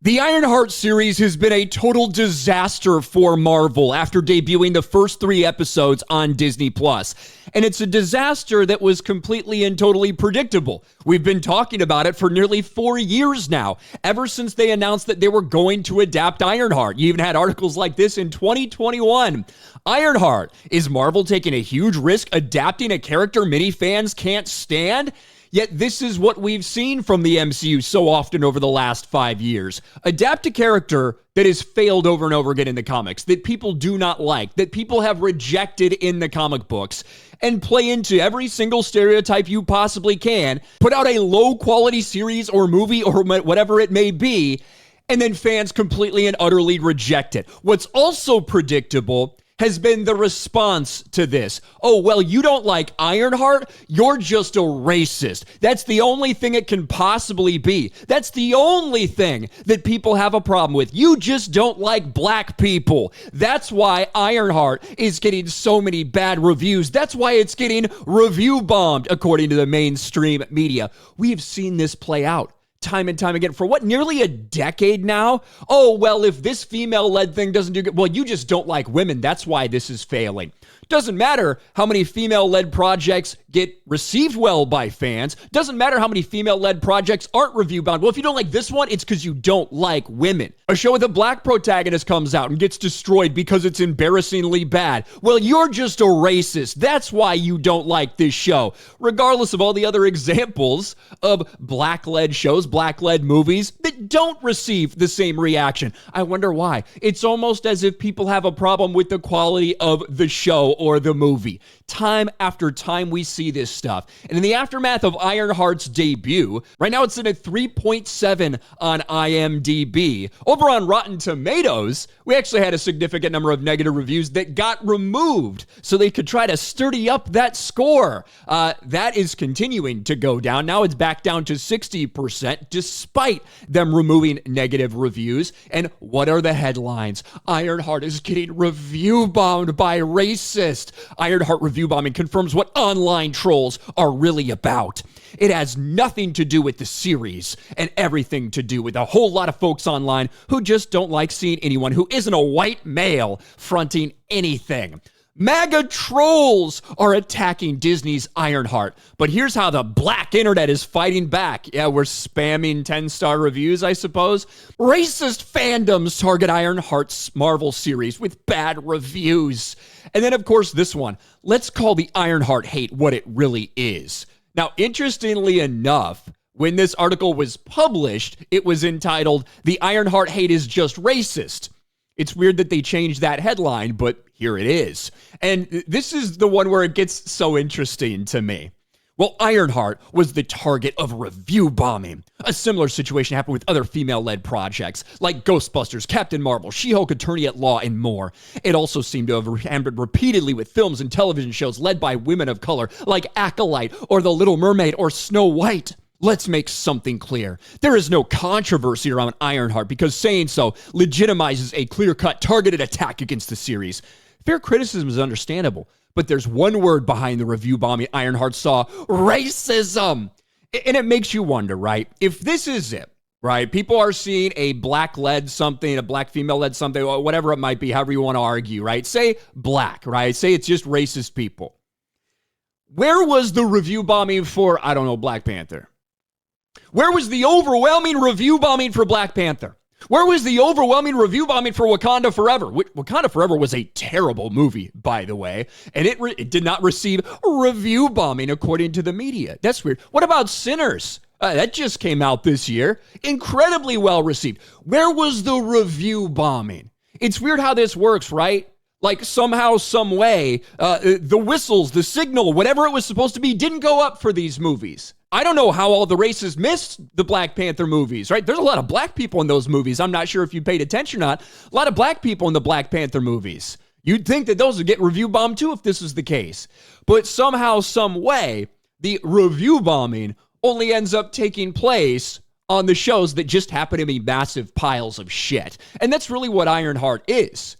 The Ironheart series has been a total disaster for Marvel after debuting the first 3 episodes on Disney+. And it's a disaster that was completely and totally predictable. We've been talking about it for nearly 4 years now, ever since they announced that they were going to adapt Ironheart. You even had articles like this in 2021. Ironheart, is Marvel taking a huge risk adapting a character many fans can't stand? Yet this is what we've seen from the MCU so often over the last 5 years. Adapt a character that has failed over and over again in the comics, that people do not like, that people have rejected in the comic books, and play into every single stereotype you possibly can, put out a low-quality series or movie or whatever it may be, and then fans completely and utterly reject it. What's also predictable has been the response to this. Oh, well, you don't like Ironheart? You're just a racist. That's the only thing it can possibly be. That's the only thing that people have a problem with. You just don't like black people. That's why Ironheart is getting so many bad reviews. That's why it's getting review bombed, according to the mainstream media. We have seen this play out time and time again for what, nearly a decade now? Oh, well, if this female-led thing doesn't do good, well, you just don't like women. That's why this is failing. Doesn't matter how many female-led projects get received well by fans. Doesn't matter how many female-led projects aren't review-bound. Well, if you don't like this one, it's because you don't like women. A show with a black protagonist comes out and gets destroyed because it's embarrassingly bad. Well, you're just a racist. That's why you don't like this show. Regardless of all the other examples of black-led shows, black-led movies that don't receive the same reaction. I wonder why. It's almost as if people have a problem with the quality of the show or the movie. Time after time we see this stuff. And in the aftermath of Ironheart's debut, right now it's at a 3.7 on IMDb. Over on Rotten Tomatoes, we actually had a significant number of negative reviews that got removed so they could try to sturdy up that score. That is continuing to go down. Now it's back down to 60% despite them removing negative reviews. And what are the headlines? Ironheart is getting review bombed by racists. Ironheart review bombing confirms what online trolls are really about. It has nothing to do with the series and everything to do with a whole lot of folks online who just don't like seeing anyone who isn't a white male fronting anything. MAGA trolls are attacking Disney's Ironheart. But here's how the black internet is fighting back. Yeah, we're spamming 10-star reviews, I suppose. Racist fandoms target Ironheart's Marvel series with bad reviews. And then, of course, this one. Let's call the Ironheart hate what it really is. Now, interestingly enough, when this article was published, it was entitled, "The Ironheart Hate is Just Racist." It's weird that they changed that headline, but here it is. And this is the one where it gets so interesting to me. Well, Ironheart was the target of review bombing. A similar situation happened with other female-led projects like Ghostbusters, Captain Marvel, She-Hulk Attorney at Law, and more. It also seemed to have hampered repeatedly with films and television shows led by women of color like Acolyte or The Little Mermaid or Snow White. Let's make something clear. There is no controversy around Ironheart because saying so legitimizes a clear-cut targeted attack against the series. Fair criticism is understandable, but there's one word behind the review bombing Ironheart saw: racism. And it makes you wonder, right? If this is it, right? People are seeing a black-led something, a black female-led something, or whatever it might be, however you want to argue, right? Say black, right? Say it's just racist people. Where was the review bombing for, I don't know, Black Panther? Where was the overwhelming review bombing for Black Panther? Where was the overwhelming review bombing for Wakanda Forever? Wakanda Forever was a terrible movie, by the way, and it did not receive review bombing according to the media. That's weird. What about Sinners? That just came out this year. Incredibly well received. Where was the review bombing? It's weird how this works, right? Like somehow, some way, the whistles, the signal, whatever it was supposed to be, didn't go up for these movies. I don't know how all the racists missed the Black Panther movies, right? There's a lot of black people in those movies. I'm not sure if you paid attention or not. A lot of black people in the Black Panther movies. You'd think that those would get review bombed too if this is the case. But somehow, some way, the review bombing only ends up taking place on the shows that just happen to be massive piles of shit. And that's really what Ironheart is,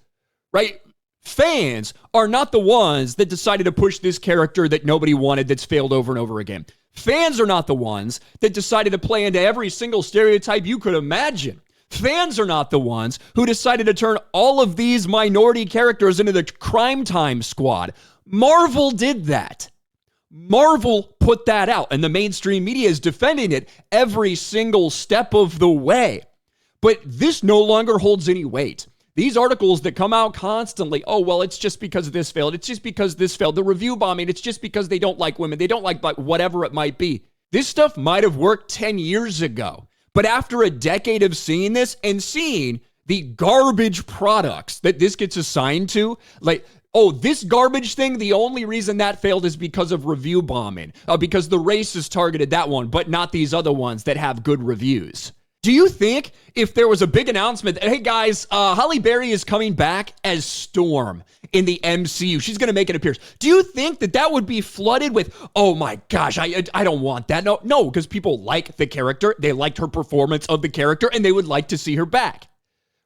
right? Fans are not the ones that decided to push this character that nobody wanted that's failed over and over again. Fans are not the ones that decided to play into every single stereotype you could imagine. Fans are not the ones who decided to turn all of these minority characters into the crime time squad. Marvel did that. Marvel put that out, and the mainstream media is defending it every single step of the way. But this no longer holds any weight. These articles that come out constantly, oh, well, it's just because this failed. It's just because this failed. The review bombing, it's just because they don't like women. They don't like whatever it might be. This stuff might have worked 10 years ago. But after a decade of seeing this and seeing the garbage products that this gets assigned to, like, oh, this garbage thing, the only reason that failed is because of review bombing, because the racists targeted that one, but not these other ones that have good reviews. Do you think if there was a big announcement that, hey guys, Halle Berry is coming back as Storm in the MCU, she's going to make an appearance, do you think that that would be flooded with, oh my gosh, I don't want that? No, because people like the character, they liked her performance of the character, and they would like to see her back,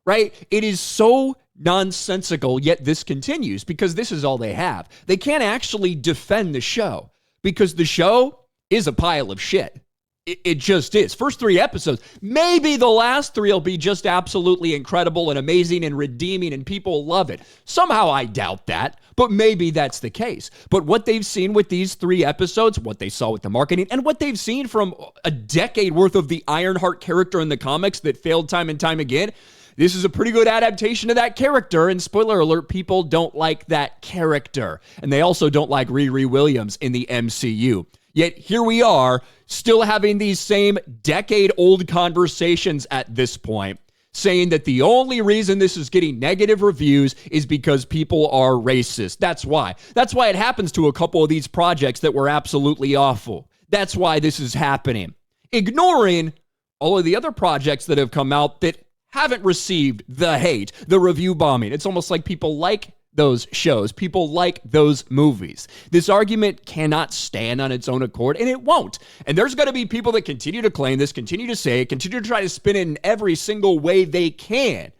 right? It is so nonsensical, yet this continues because this is all they have. They can't actually defend the show because the show is a pile of shit. It just is. First 3 episodes, maybe the last 3 will be just absolutely incredible and amazing and redeeming and people love it. Somehow I doubt that, but maybe that's the case. But what they've seen with these 3 episodes, what they saw with the marketing, and what they've seen from a decade worth of the Ironheart character in the comics that failed time and time again, this is a pretty good adaptation of that character, and spoiler alert, people don't like that character. And they also don't like Riri Williams in the MCU. Yet here we are, still having these same decade-old conversations at this point, saying that the only reason this is getting negative reviews is because people are racist. That's why. That's why it happens to a couple of these projects that were absolutely awful. That's why this is happening. Ignoring all of the other projects that have come out that haven't received the hate, the review bombing. It's almost like people like those shows. People like those movies. This argument cannot stand on its own accord, and it won't. And there's going to be people that continue to claim this, continue to say it, continue to try to spin it in every single way they can.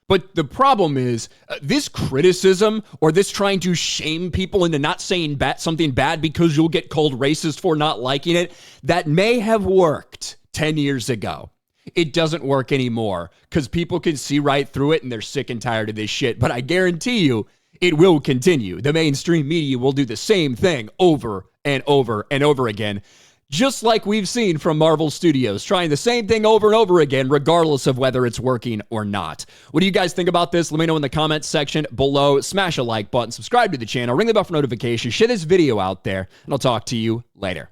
But the problem is, this criticism or this trying to shame people into not saying something bad because you'll get called racist for not liking it, that may have worked 10 years ago. It doesn't work anymore because people can see right through it and they're sick and tired of this shit. But I guarantee you, it will continue. The mainstream media will do the same thing over and over and over again, just like we've seen from Marvel Studios, trying the same thing over and over again, regardless of whether it's working or not. What do you guys think about this? Let me know in the comments section below. Smash a like button, subscribe to the channel, ring the bell for notifications, share this video out there, and I'll talk to you later.